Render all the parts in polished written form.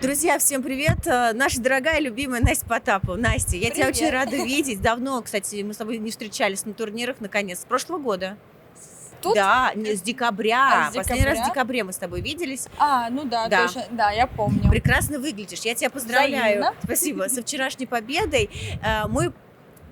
Друзья, всем привет! Наша дорогая, любимая Настя Потапова. Настя, я тебя очень Привет. рада видеть. Давно, кстати, мы с тобой не встречались на турнирах, наконец, с прошлого года. Тут? Да, с А, с декабря. Последний раз в декабря? декабре мы с тобой виделись. Ну да, Да. точно, да, я помню. Прекрасно выглядишь. Я тебя поздравляю. Взаимно. Спасибо. Со вчерашней победой. Мы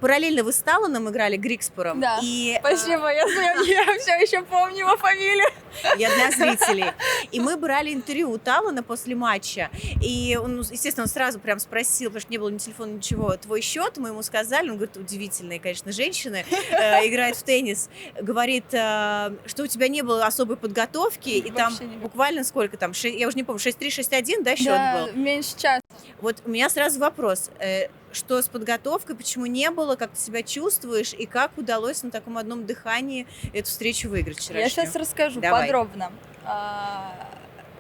параллельно вы с Талоном играли, Грикспором. Да. И Спасибо, я все еще помню его фамилию. я для зрителей. И мы брали интервью у Талона после матча. И он, естественно, он сразу прям спросил, потому что не было ни телефона, ничего, твой счет. Мы ему сказали, он говорит, удивительные, конечно, женщины, играет в теннис. Говорит, что у тебя не было особой подготовки. И там буквально сколько там, я уже не помню, 6-3, 6-1, да, счет был? Меньше часа. Вот у меня сразу вопрос. Что с подготовкой, почему не было, как ты себя чувствуешь, и как удалось на таком одном дыхании эту встречу выиграть вчерашнюю? Я сейчас расскажу Давай. подробно. К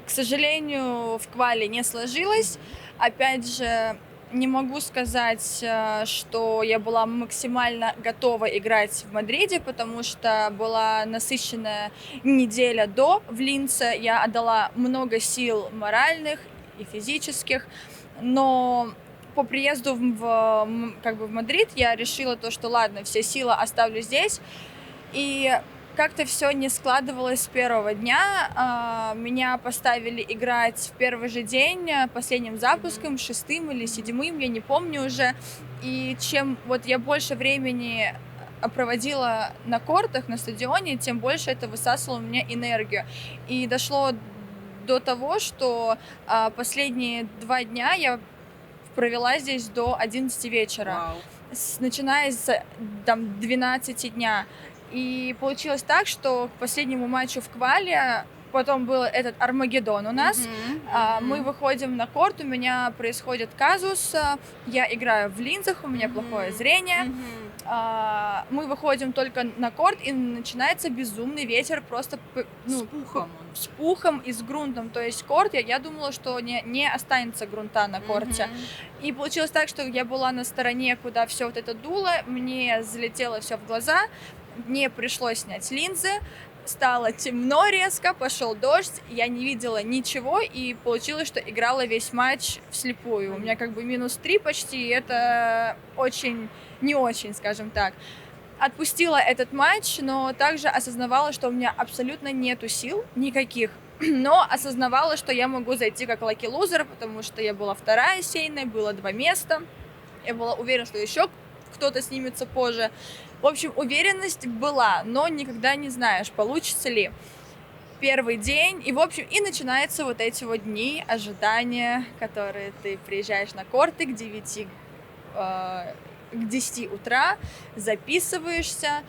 сожалению, в квале не сложилось. Опять же, не могу сказать, что я была максимально готова играть в Мадриде, потому что была насыщенная неделя до в Линце. Я отдала много сил моральных и физических, но по приезду в Мадрид я решила то, что ладно, все силы оставлю здесь. И как-то все не складывалось с первого дня. Меня поставили играть в первый же день последним запуском, 6-м или 7-м, я не помню уже. И чем вот я больше времени проводила на кортах, на стадионе, тем больше это высасывало у меня энергию. И дошло до того, что последние 2 дня я провела здесь до 11 вечера, начиная с 12 дня. И получилось так, что к последнему матчу в квале, потом был этот Армагеддон у нас, мы выходим на корт, у меня происходит казус, я играю в линзах, у меня плохое зрение, мы выходим только на корт, и начинается безумный ветер, просто с пухом и с грунтом, то есть корт, я думала, что не останется грунта на корте. И получилось так, что я была на стороне, куда все вот это дуло, мне залетело все в глаза, мне пришлось снять линзы, стало темно резко, пошел дождь, я не видела ничего, и получилось, что играла весь матч вслепую. У меня -3 почти, и это очень, не очень, скажем так. Отпустила этот матч, но также осознавала, что у меня абсолютно нету сил никаких, но осознавала, что я могу зайти как лаки-лузер, потому что я была вторая сейная, было 2 места, я была уверена, что еще кто-то снимется позже. В общем, уверенность была, но никогда не знаешь, получится ли. Первый день, и в общем, и начинаются вот эти вот дни ожидания, которые ты приезжаешь на корты к 10 утра, записываешься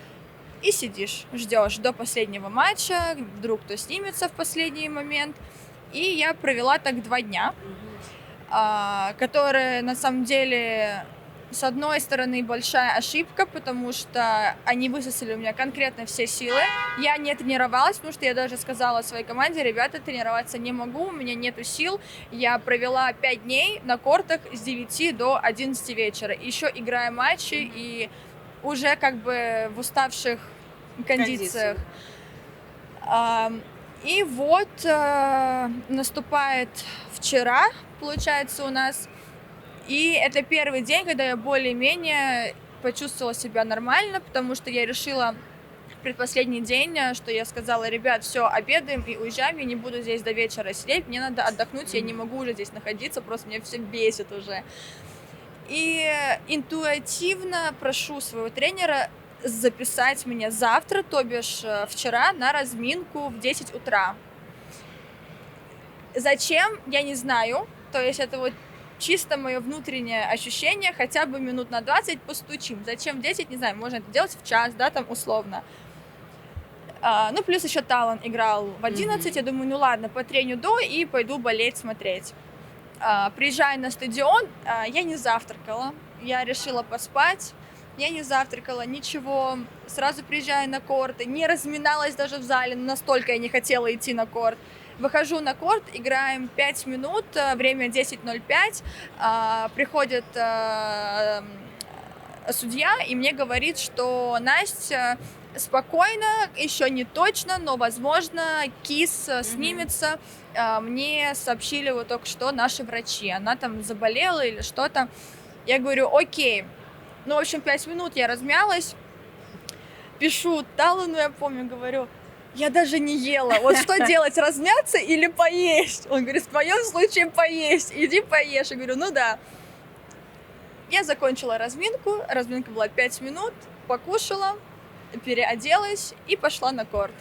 и сидишь, ждешь до последнего матча, вдруг кто снимется в последний момент. И я провела так 2 дня, которые на самом деле... С одной стороны, большая ошибка, потому что они высосали у меня конкретно все силы. Я не тренировалась, потому что я даже сказала своей команде, ребята, тренироваться не могу, у меня нету сил. Я провела 5 дней на кортах с 9 до 11 вечера, еще играя матчи и уже в уставших кондициях. И вот наступает вчера, получается, у нас. И это первый день, когда я более-менее почувствовала себя нормально, потому что я решила в предпоследний день, что я сказала, ребят, все, обедаем и уезжаем, я не буду здесь до вечера сидеть, мне надо отдохнуть, я не могу уже здесь находиться, просто меня все бесит уже. И интуитивно прошу своего тренера записать меня завтра, то бишь вчера, на разминку в 10 утра. Зачем, я не знаю, то есть это вот чисто мое внутреннее ощущение, хотя бы минут на 20 постучим. Зачем 10, не знаю, можно это делать в час, да, там условно. Плюс еще Талон играл в 11, я думаю, ну ладно, потреню до и пойду болеть, смотреть. Приезжаю на стадион, я не завтракала, я решила поспать, я не завтракала, ничего, сразу приезжаю на корты, не разминалась даже в зале, настолько я не хотела идти на корт. Выхожу на корт, играем 5 минут, время 10:05, приходит судья и мне говорит, что Настя, спокойно, еще не точно, но, возможно, кис снимется. Мне сообщили вот только что наши врачи. Она там заболела или что-то. Я говорю, окей. Ну, в общем, 5 минут я размялась. Пишу Талану, я помню, говорю, я даже не ела. Вот что делать, размяться или поесть? Он говорит, в твоем случае поесть. Иди поешь. Я говорю, ну да. Я закончила разминку. Разминка была 5 минут. Покушала, переоделась и пошла на корт.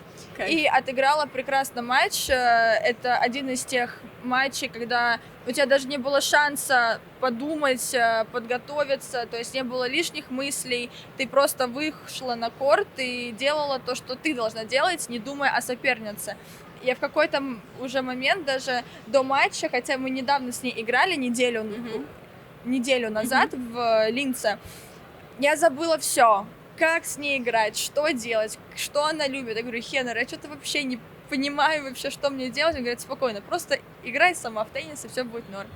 И отыграла прекрасно матч. Это один из тех матчей, когда у тебя даже не было шанса подумать, подготовиться, то есть не было лишних мыслей. Ты просто вышла на корт и делала то, что ты должна делать, не думая о сопернице. Я в какой-то уже момент, даже до матча, хотя мы недавно с ней играли, неделю назад в Линце, я забыла все. Как с ней играть, что делать, что она любит. Я говорю, Хеннер, я что-то вообще не понимаю вообще, что мне делать. Он говорит, спокойно, просто играй сама в теннис, и все будет норм.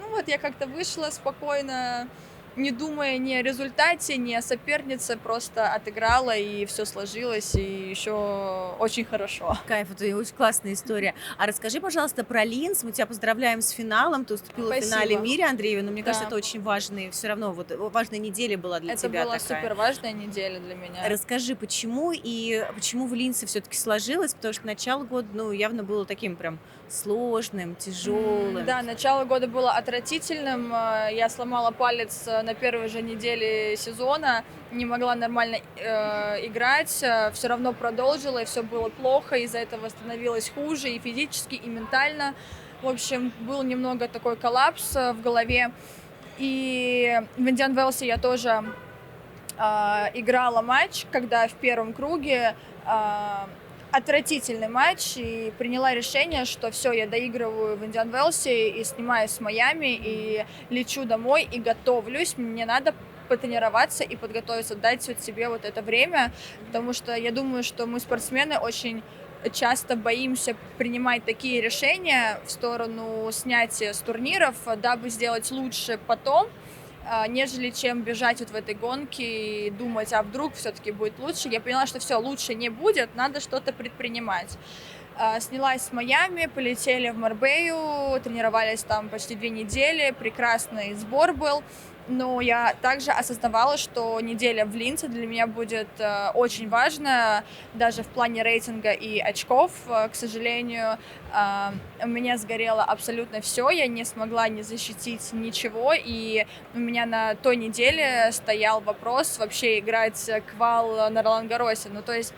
Ну вот я как-то вышла спокойно, не думая ни о результате, ни о сопернице, просто отыграла, и все сложилось, и еще очень хорошо. Кайф, это очень классная история. А расскажи, пожалуйста, про Линц. Мы тебя поздравляем с финалом. Ты уступила в финале Мире Андреевой, но мне кажется, это очень важный, все равно вот важная неделя была для тебя. Это была такая. супер важная неделя для меня. Расскажи, почему в Линце все-таки сложилось, потому что начало года, явно было таким прям сложным, тяжелым. Да, начало года было отвратительным. Я сломала палец на первой же неделе сезона, не могла нормально играть, все равно продолжила, и все было плохо, из-за этого становилось хуже и физически, и ментально. В общем, был немного такой коллапс в голове. И в Индиан Велсе я тоже играла матч, когда в первом круге отвратительный матч, и приняла решение, что все, я доигрываю в Индиан Велсе и снимаюсь с Майами, и лечу домой, и готовлюсь. Мне надо потренироваться и подготовиться, дать вот себе вот это время, потому что я думаю, что мы, спортсмены, очень часто боимся принимать такие решения в сторону снятия с турниров, дабы сделать лучше потом, нежели чем бежать вот в этой гонке и думать, а вдруг все-таки будет лучше. Я поняла, что все, лучше не будет, надо что-то предпринимать. Снялась с Майами, полетели в Марбею, тренировались там почти 2 недели, прекрасный сбор был. Но я также осознавала, что неделя в Линце для меня будет очень важна, даже в плане рейтинга и очков. К сожалению, у меня сгорело абсолютно все, я не смогла не защитить ничего, и у меня на той неделе стоял вопрос вообще играть квал на Ролан-Гарросе. Ну, то есть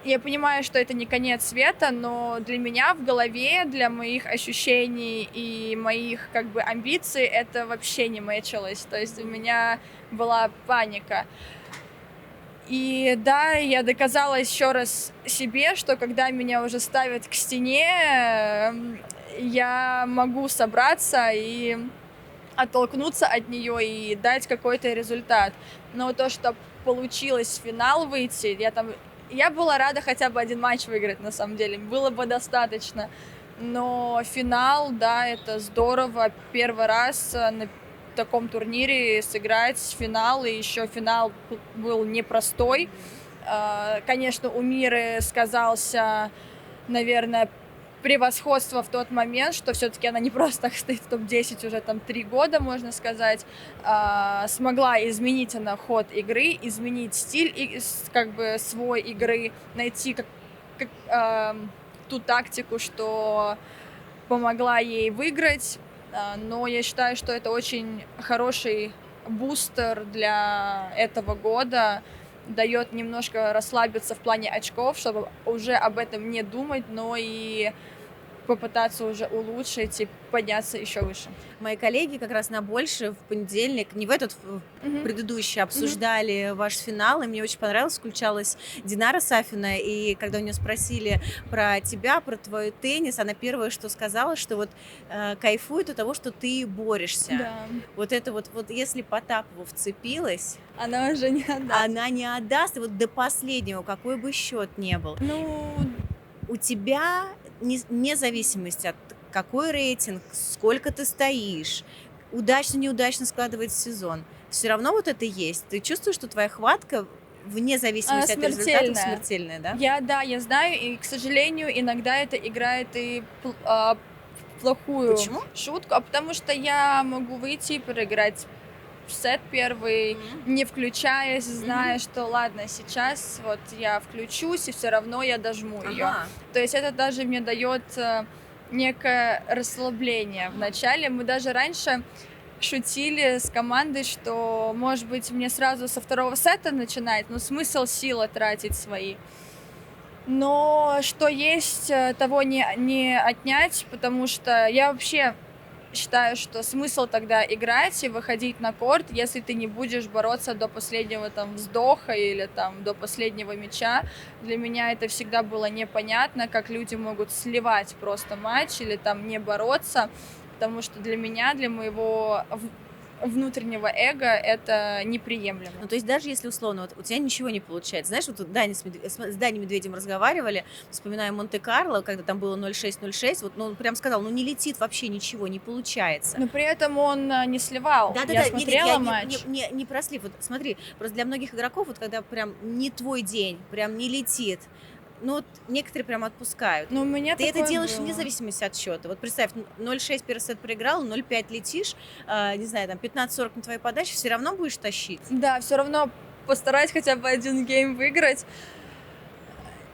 я понимаю, что это не конец света, но для меня в голове, для моих ощущений и моих амбиций это вообще не мэчилось. То есть у меня была паника. И да, я доказала еще раз себе, что когда меня уже ставят к стене, я могу собраться и оттолкнуться от нее и дать какой-то результат. Но то, что получилось в финал выйти, я была рада хотя бы один матч выиграть, на самом деле, было бы достаточно. Но финал, да, это здорово. Первый раз на таком турнире сыграть финал, и еще финал был непростой. Конечно, у Миры сказался, наверное, превосходство в тот момент, что все-таки она не просто так стоит в топ-10 уже 3 года, можно сказать. Смогла изменить она ход игры, изменить стиль свой игры, найти ту тактику, что помогла ей выиграть. Но я считаю, что это очень хороший бустер для этого года, дает немножко расслабиться в плане очков, чтобы уже об этом не думать, но и попытаться уже улучшить и подняться еще выше. Мои коллеги как раз на больше в понедельник, не в этот, в предыдущий, обсуждали ваш финал, и мне очень понравилось, включалась Динара Сафина, и когда у нее спросили про тебя, про твой теннис, она первое, что сказала, что вот кайфует от того, что ты борешься. Да. Вот это вот если Потапова вцепилась, она уже не отдаст. Она не отдаст, и вот до последнего, какой бы счет ни был. Ну, у тебя, вне зависимости от какой рейтинг, сколько ты стоишь, удачно-неудачно складывается сезон, все равно вот это есть. Ты чувствуешь, что твоя хватка вне зависимости от результатов смертельная, да? Я знаю, и, к сожалению, иногда это играет и плохую Почему? шутку, потому что я могу выйти и проиграть сет первый, не включаясь, зная, что ладно, сейчас вот я включусь, и все равно я дожму ее. То есть это даже мне дает некое расслабление в начале. Мы даже раньше шутили с командой, что, может быть, мне сразу со второго сета начинать, но смысл силы тратить свои. Но что есть, того не отнять, потому что я вообще считаю, что смысл тогда играть и выходить на корт, если ты не будешь бороться до последнего там вздоха или там до последнего мяча. Для меня это всегда было непонятно, как люди могут сливать просто матч или там не бороться, потому что для меня, для моего внутреннего эго это неприемлемо. Ну, то есть даже если условно вот, у тебя ничего не получается. Знаешь, вот тут с Даней Медведем разговаривали, вспоминаем Монте-Карло, когда там было 0,6-0,6, вот, ну, он прям сказал, ну не летит вообще ничего, не получается. Но при этом он не сливал. Да-да-да, я смотрела матч. Не прослив. Вот смотри, просто для многих игроков, вот когда прям не твой день, прям не летит, ну, вот некоторые прям отпускают. Ну, у меня ты это делаешь было. вне зависимости от счета. Вот представь, 0,6 первый сет проиграл, 0,5 летишь, не знаю, там 15-40 на твоей подаче, все равно будешь тащить. Да, все равно постараюсь хотя бы один гейм выиграть.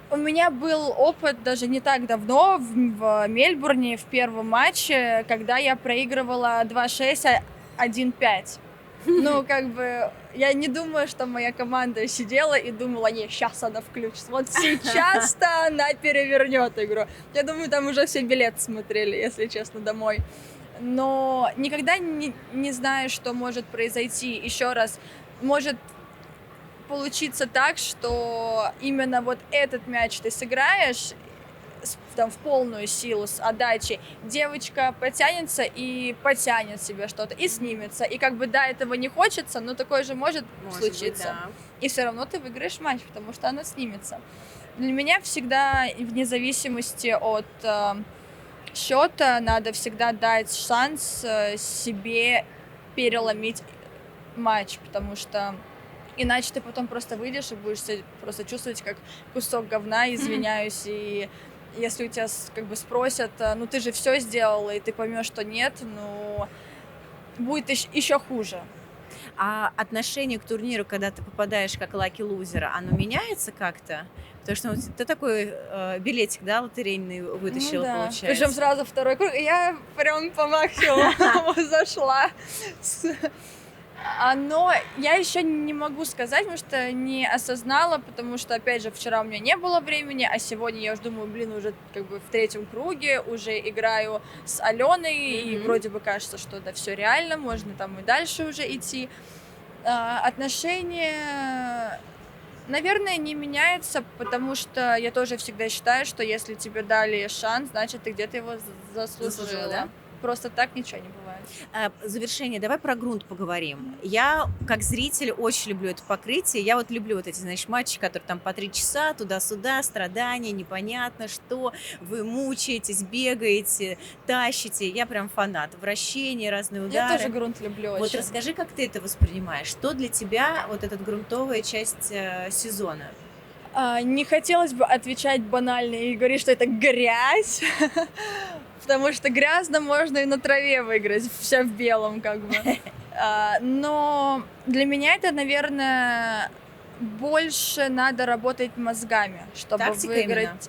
У меня был опыт даже не так давно в Мельбурне в первом матче, когда я проигрывала 2-6, 1-5. Ну, как бы, я не думаю, что моя команда сидела и думала, не, сейчас она включится. Вот сейчас-то она перевернет игру. Я думаю, там уже все билеты смотрели, если честно, домой. Но никогда не знаю, что может произойти. Еще раз, может получиться так, что именно вот этот мяч ты сыграешь там в полную силу с отдачей, девочка потянется и потянет себе что-то, и снимется. И как бы, да, этого не хочется, но такое же может случиться. Быть, да. И все равно ты выиграешь матч, потому что она снимется. Для меня всегда, вне зависимости от счета, надо всегда дать шанс себе переломить матч, потому что иначе ты потом просто выйдешь и будешь себя просто чувствовать как кусок говна, извиняюсь, и если у тебя как бы спросят, ну ты же все сделала, и ты поймешь, что нет, ну будет еще хуже. А отношение к турниру, когда ты попадаешь как лаки-лузер, оно меняется как-то? Потому что ну, ты такой билетик, да, лотерейный вытащила, да. получается. Причем сразу второй круг, и я прям по максимуму зашла. Но я еще не могу сказать, потому что не осознала, потому что, опять же, вчера у меня не было времени, а сегодня я уже думаю, уже как бы в третьем круге, уже играю с Аленой, и вроде бы кажется, что да, все реально, можно там и дальше уже идти. Отношения, наверное, не меняются, потому что я тоже всегда считаю, что если тебе дали шанс, значит, ты где-то его заслужила. Да? Просто так ничего не бывает. Завершение, давай про грунт поговорим. Я, как зритель, очень люблю это покрытие. Я вот люблю вот эти, знаешь, матчи, которые там по 3 часа, туда-сюда, страдания, непонятно что. Вы мучаетесь, бегаете, тащите. Я прям фанат. Вращения, разные удары. Я тоже грунт люблю очень. Вот расскажи, как ты это воспринимаешь? Что для тебя вот эта грунтовая часть сезона? Не хотелось бы отвечать банально и говорить, что это грязь, потому что грязно можно и на траве выиграть, вся в белом как бы. Но для меня это, наверное, больше надо работать мозгами, чтобы Тактика выиграть. Именно?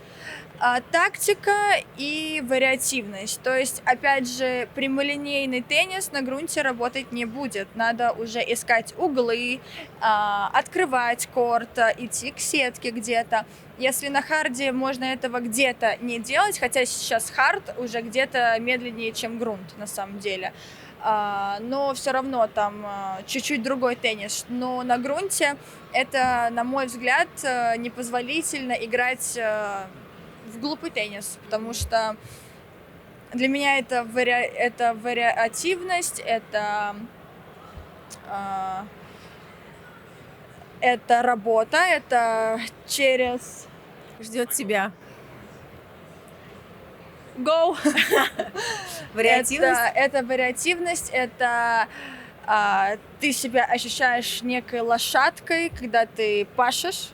Тактика и вариативность. То есть, опять же, прямолинейный теннис на грунте работать не будет. Надо уже искать углы, открывать корт, идти к сетке где-то. Если на харде можно этого где-то не делать, хотя сейчас хард уже где-то медленнее, чем грунт на самом деле, но все равно там чуть-чуть другой теннис. Но на грунте это, на мой взгляд, непозволительно играть в глупый теннис, потому что для меня это вариативность, это работа, это через... Ждет тебя. Go! Вариативность? Это вариативность, это Ты себя ощущаешь некой лошадкой, когда ты пашешь.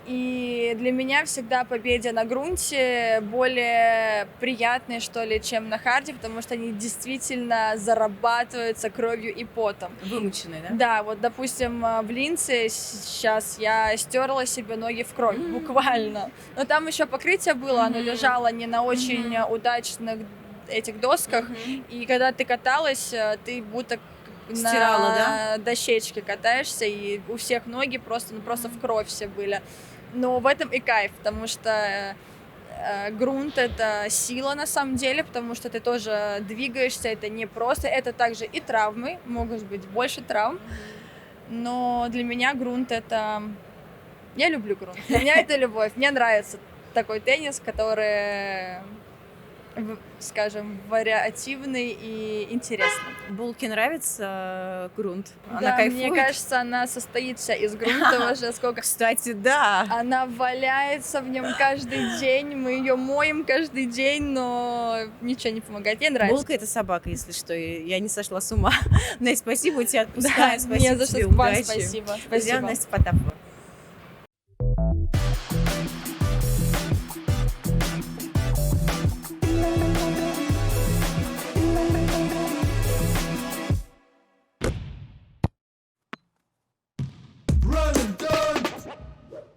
И для меня всегда победы на грунте более приятные, что ли, чем на харде, потому что они действительно зарабатываются кровью и потом. Вымученный, да? Да, вот, допустим, в Линце сейчас я стерла себе ноги в кровь, буквально. Но там еще покрытие было, оно лежало не на очень удачных этих досках, и когда ты каталась, ты будто Стирала, на дощечке катаешься, и у всех ноги просто в кровь все были. Но в этом и кайф, потому что грунт — это сила на самом деле, потому что ты тоже двигаешься, это не просто, это также и травмы, могут быть больше травм, но для меня грунт — это... Я люблю грунт, для меня это любовь, мне нравится такой теннис, который, скажем, вариативный и интересный. Булке нравится грунт? Она Да, кайфует? мне кажется, она состоит вся из грунта уже сколько. Кстати, да. Она валяется в нем каждый день, мы ее моем каждый день, но ничего не помогает. Ей нравится. Булка — это собака, если что, я не сошла с ума. Настя, спасибо, тебя отпускаю, Да, спасибо не за что, тебе, вам удачи. спасибо. Друзья, Спасибо. Настя Потапова.